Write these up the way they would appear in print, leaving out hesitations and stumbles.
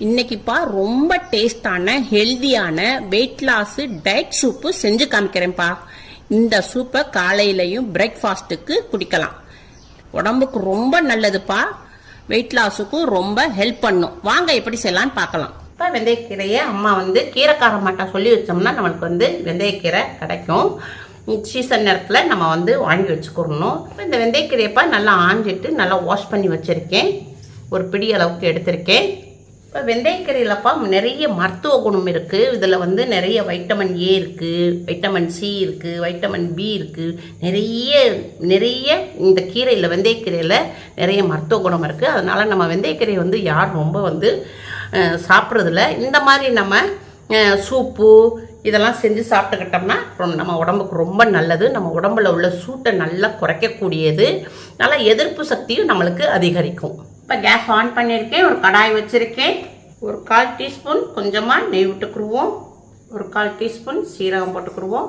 இன்னைக்குப்பா ரொம்ப டேஸ்டான ஹெல்தியான வெயிட் லாஸ் டயட் சூப்பு செஞ்சு காமிக்கிறேன்ப்பா. இந்த சூப்பை காலையிலையும் பிரேக்ஃபாஸ்ட்டுக்கு குடிக்கலாம். உடம்புக்கு ரொம்ப நல்லதுப்பா. வெயிட் லாஸுக்கும் ரொம்ப ஹெல்ப் பண்ணும். வாங்க எப்படி செய்யலான்னு பார்க்கலாம். இப்போ வெந்தயக்கீரையை அம்மா கீரைக்கார மாட்டா சொல்லி வச்சோம்னா நம்மளுக்கு வெந்தயக்கீரை கிடைக்கும். சீசன் நேரத்தில் நம்ம வாங்கி வச்சுக்கிறணும். இப்போ இந்த வெந்தயக்கீரையப்பா நல்லா ஆஞ்சிட்டு நல்லா வாஷ் பண்ணி வச்சுருக்கேன். ஒரு பிடி அளவுக்கு எடுத்திருக்கேன். இப்போ வெந்தயக்கீரையிலப்பா நிறைய மருத்துவ குணம் இருக்குது. இதில் நிறைய வைட்டமின் ஏ இருக்குது, வைட்டமின் சி இருக்குது, வைட்டமின் பி இருக்குது. நிறைய இந்த கீரையில் வெந்தயக்கீரையில் நிறைய மருத்துவ குணம் இருக்குது. அதனால் நம்ம வெந்தயக்கீரையை யார் ரொம்ப சாப்பிட்றதில்ல. இந்த மாதிரி நம்ம சூப்பு இதெல்லாம் செஞ்சு சாப்பிட்டுக்கிட்டோம்னா நம்ம உடம்புக்கு ரொம்ப நல்லது. நம்ம உடம்புல உள்ள சூட்டை நல்லா குறைக்கக்கூடியது. நல்லா எதிர்ப்பு சக்தியும் நம்மளுக்கு அதிகரிக்கும். இப்போ கேஸ் ஆன் பண்ணியிருக்கேன். ஒரு கடாய் வச்சுருக்கேன். ஒரு 1/4 டீஸ்பூன் கொஞ்சமாக நெய் விட்டுக்குருவோம். ஒரு 1/4 டீஸ்பூன் சீரகம் போட்டுக்குருவோம்.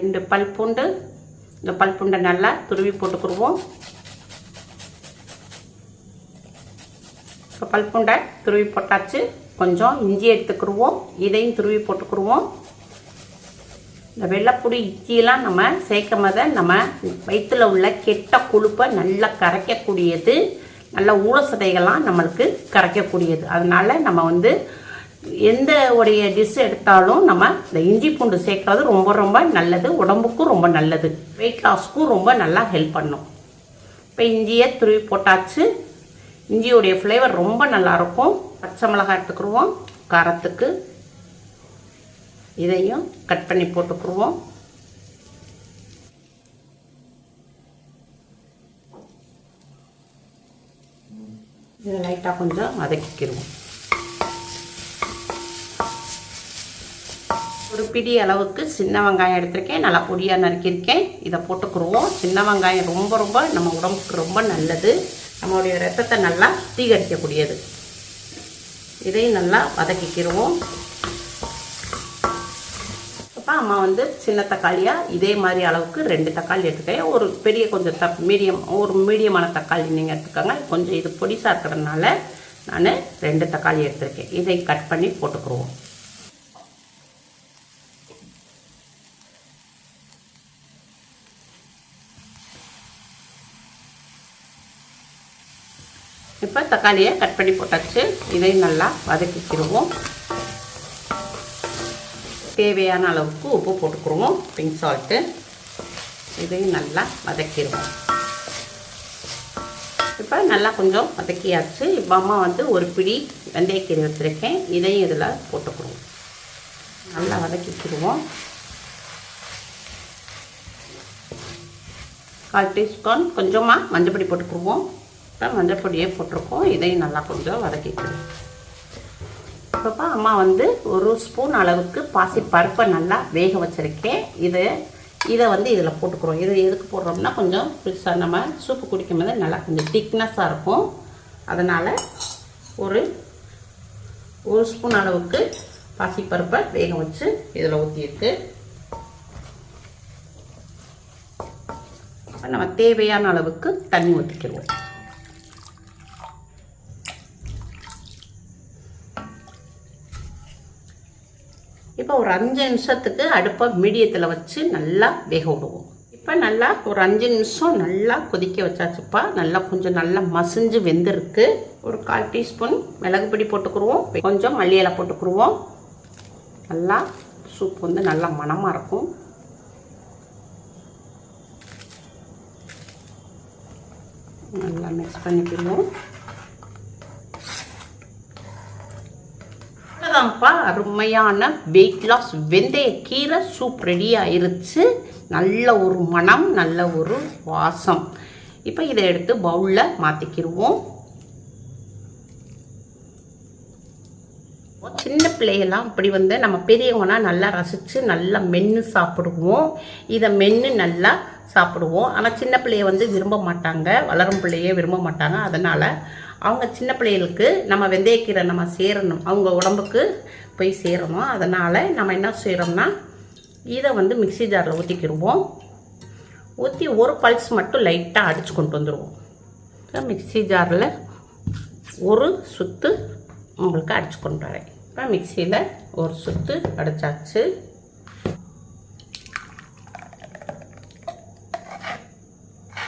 2 பல் பூண்டு. இந்த பல் பூண்டை நல்லா துருவி போட்டுக்குருவோம். இப்போ பல் பூண்டை துருவி போட்டாச்சு. கொஞ்சம் இஞ்சி எடுத்துக்கிடுவோம். இதையும் துருவி போட்டுக்குருவோம். இந்த வெள்ளைப்பொடி இஞ்சியெல்லாம் நம்ம சேர்க்கும் போது நம்ம வயிற்றில் உள்ள கெட்ட கொழுப்பை நல்லா கரைக்கக்கூடியது. நல்ல ஊழசதைகள்லாம் நம்மளுக்கு கரைக்கக்கூடியது. அதனால் நம்ம எந்த உடைய டிஷ் எடுத்தாலும் நம்ம இந்த இஞ்சி பூண்டு சேர்க்கறது ரொம்ப நல்லது. உடம்புக்கும் ரொம்ப நல்லது. வெயிட் லாஸ்க்கும் ரொம்ப நல்லா ஹெல்ப் பண்ணும். இப்போ இஞ்சியை துருவி போட்டாச்சு. இஞ்சியோடைய ஃப்ளேவர் ரொம்ப நல்லாயிருக்கும். பச்சை மிளகாய் எடுத்துக்கிடுவோம் காரத்துக்கு. இதையும் கட் பண்ணி போட்டுக்குருவோம். இதை லைட்டாக கொஞ்சம் வதக்கிக்கிடுவோம். ஒரு பிடி அளவுக்கு சின்ன வெங்காயம் எடுத்திருக்கேன். நல்லா பொடியாக நறுக்கியிருக்கேன். இதை போட்டுக்குருவோம். சின்ன வெங்காயம் ரொம்ப நம்ம உடம்புக்கு ரொம்ப நல்லது. நம்மளுடைய ரத்தத்தை நல்லா சுத்திகரிக்கக்கூடியது. இதையும் நல்லா வதக்கிக்கிடுவோம். அப்போ அம்மா சின்ன தக்காளியாக இதே மாதிரி அளவுக்கு 2 தக்காளி எடுத்துக்கேன். ஒரு பெரிய கொஞ்சம் மீடியமான தக்காளி நீங்கள் எடுத்துக்கோங்க. கொஞ்சம் இது பொடிசாக இருக்கிறதுனால நான் 2 தக்காளி எடுத்துருக்கேன். இதை கட் பண்ணி போட்டுக்குருவோம். இப்போ தக்காளியை கட் பண்ணி போட்டாச்சு. இதையும் நல்லா வதக்கிக்கிடுவோம். தேவையான அளவுக்கு உப்பு போட்டுக்குருவோம். Pink salt. இதையும் நல்லா வதக்கிடுவோம். இப்போ நல்லா கொஞ்சம் வதக்கியாச்சு. இப்போ அம்மா ஒரு பிடி வெந்தயக்கீரை வச்சுருக்கேன். இதையும் இதில் போட்டுக்குருவோம். நல்லா வதக்கிக்கிடுவோம். 1/4 டீஸ்பூன் கொஞ்சமாக மஞ்சள் போட்டுக்குருவோம். இப்போ மஞ்சள் பொடியே போட்டிருக்கோம். இதையும் நல்லா கொஞ்சம் வதக்கிக்கிடுவோம். இப்போப்பா அம்மா 1 ஸ்பூன் அளவுக்கு பாசி பருப்பை நல்லா வேக வச்சுருக்கேன். இதை இதில் போட்டுக்கிறோம். இது எதுக்கு போடுறோம்னா கொஞ்சம் புதுசாக நம்ம சூப்பு குடிக்கும் போது நல்லா கொஞ்சம் திக்னஸாக இருக்கும். அதனால் ஒரு ஸ்பூன் அளவுக்கு பாசிப்பருப்பை வேக வச்சு இதில் ஊற்றியிருக்கு. நம்ம தேவையான அளவுக்கு தண்ணி ஊற்றிக்கிடுவோம். இப்போ ஒரு 5 நிமிஷத்துக்கு அடுப்பை மீடியத்தில் வச்சு நல்லா வேக விடுவோம். இப்போ நல்லா ஒரு 5 நிமிஷம் நல்லா கொதிக்க வச்சாச்சுப்பா. கொஞ்சம் நல்லா மசிஞ்சு வெந்திருக்கு. ஒரு 1/4 டீஸ்பூன் மிளகு பொடி போட்டுக்குருவோம். கொஞ்சம் மல்லி இலை போட்டுக்குருவோம். நல்லா சூப் நல்லா மணமாக இருக்கும். நல்லா மிக்ஸ் பண்ணிக்கிடுவோம். அருமையான வெயிட் லாஸ் வெந்தய கீரை சூப் ரெடி ஆயிருச்சு. நல்ல ஒரு மனம், நல்ல ஒரு வாசம். இப்போ இதை எடுத்து பவுலில் மாற்றிக்கிடுவோம். சின்ன பிள்ளையெல்லாம் இப்படி நம்ம பெரியவங்கன்னா நல்லா ரசித்து நல்லா மென்று சாப்பிடுவோம். இதை மென்று நல்லா சாப்பிடுவோம். ஆனால் சின்ன பிள்ளைய விரும்ப மாட்டாங்க. வளரும் பிள்ளையே விரும்ப மாட்டாங்க. அதனால் அவங்க சின்ன பிள்ளைகளுக்கு நம்ம வெந்தயக்கீரை நம்ம சேரணும், அவங்க உடம்புக்கு போய் சேரணும். அதனால் நம்ம என்ன செய்கிறோம்னா இதை மிக்ஸி ஜாரில் ஊற்றிக்கிடுவோம். ஊற்றி ஒரு பல்ஸ் மட்டும் லைட்டாக அடித்து கொண்டு வந்துடுவோம். மிக்ஸி ஜாரில் ஒரு சுத்து உங்களுக்கு அடிச்சு கொண்டு வரேன். இப்போ மிக்சியில் ஒரு சுற்று அடிச்சாச்சு.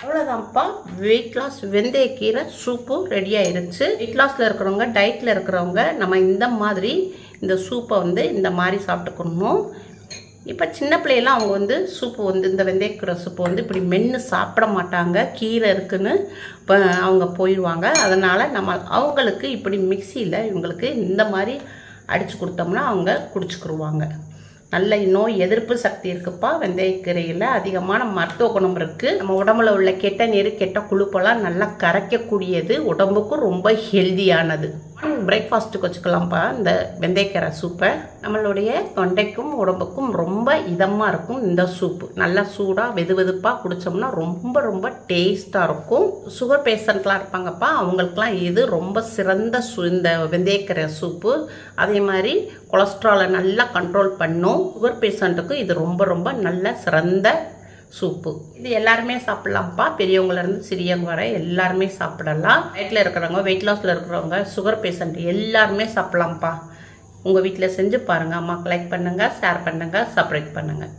அவ்வளோதான்ப்பா, வெயிட் லாஸ் வெந்தயக்கீரை சூப்பு ரெடி ஆயிடுச்சு. வெயிட் லாஸில் இருக்கிறவங்க, டயட்டில் இருக்கிறவங்க நம்ம இந்த மாதிரி இந்த சூப்பை இந்த மாதிரி சாப்பிட்டுக்கணும். இப்போ சின்ன பிள்ளையெல்லாம் அவங்க சூப்பு இந்த வெந்தயக்கீரை சூப்பு இப்படி மென்று சாப்பிட மாட்டாங்க, கீரை இருக்குன்னு இப்போ அவங்க போயிடுவாங்க. அதனால் நம்ம அவங்களுக்கு இப்படி மிக்சியில் இவங்களுக்கு இந்த மாதிரி அடித்து கொடுத்தோம்னா அவங்க குடிச்சுக்கிடுவாங்க. நல்ல நோய் எதிர்ப்பு சக்தி இருக்குப்பா. வெந்தயக்கீரையில் அதிகமான மருத்துவ குணம் இருக்குது. நம்ம உடம்புல உள்ள கெட்ட நீர், கெட்ட கொழுப்பெல்லாம் நல்லா கரைக்கக்கூடியது, உடம்புக்கும் ரொம்ப ஹெல்தியானது. பிரேக்ஃபாஸ்ட்டுக்கு வச்சுக்கலாம்ப்பா இந்த வெந்தயக்கீரை சூப்பை. நம்மளுடைய தொண்டைக்கும் உடம்புக்கும் ரொம்ப இதமாக இருக்கும். இந்த சூப்பு நல்லா சூடாக வெது வெதுப்பாக குடித்தோம்னா ரொம்ப ரொம்ப டேஸ்ட்டாக இருக்கும். சுகர் பேஷண்ட்லாம் இருப்பாங்கப்பா, அவங்களுக்குலாம் இது ரொம்ப சிறந்த இந்த வெந்தயக்கீரை சூப்பு. அதே மாதிரி கொலஸ்ட்ராலை நல்லா கண்ட்ரோல் பண்ணும். சுகர் பேஷண்ட்டுக்கு இது ரொம்ப ரொம்ப நல்ல சிறந்த சூப்பு. இது எல்லாருமே சாப்பிட்லாம்ப்பா, பெரியவங்கலேருந்து சிறியவங்க வரை எல்லாருமே சாப்பிடலாம். டயட்டில் இருக்கிறவங்க, வெயிட் லாஸில் இருக்கிறவங்க, சுகர் பேஷண்ட் எல்லாருமே சாப்பிட்லாம்ப்பா. உங்கள் வீட்டில் செஞ்சு பாருங்கள். அம்மாவுக்கு லைக் பண்ணுங்கள், ஷேர் பண்ணுங்கள், சப்ஸ்கிரைப் பண்ணுங்கள்.